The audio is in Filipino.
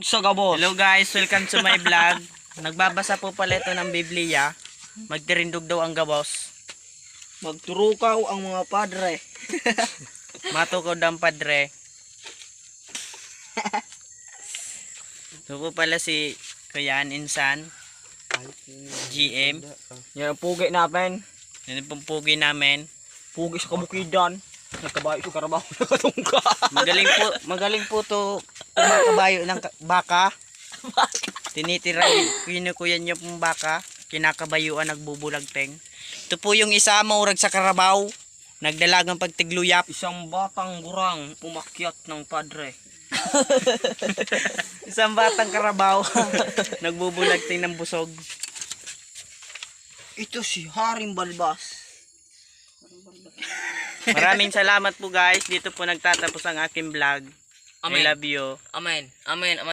Sagabos. Hello guys, welcome to my vlog. Nagbabasa po pala ito ng Biblia. Magtirindog daw ang gabos. Magturukaw ang mga padre. Matukod ang padre. Ito po pala si Kuya Insan, GM. Yan ang pugi namin. Yan ang pugi namin. Pugi sa kabukidan. Nagkabayo sa karabaw. Nakatungka. Magaling po to kumakabayo ng baka. Tinitira, kinukuyan niyo pong baka. Kinakabayuan, nagbubulagteng. Ito po yung isa, maurag sa karabaw. Nagdalagang pagtigluyap. Isang batang gurang umakyat ng padre. Isang batang karabaw. Nagbubulagteng ng busog. Ito si Haring Balbas. Maraming salamat po guys. Dito po nagtatapos ang aking vlog. I Amen. love you. Amen. Amen. Amen.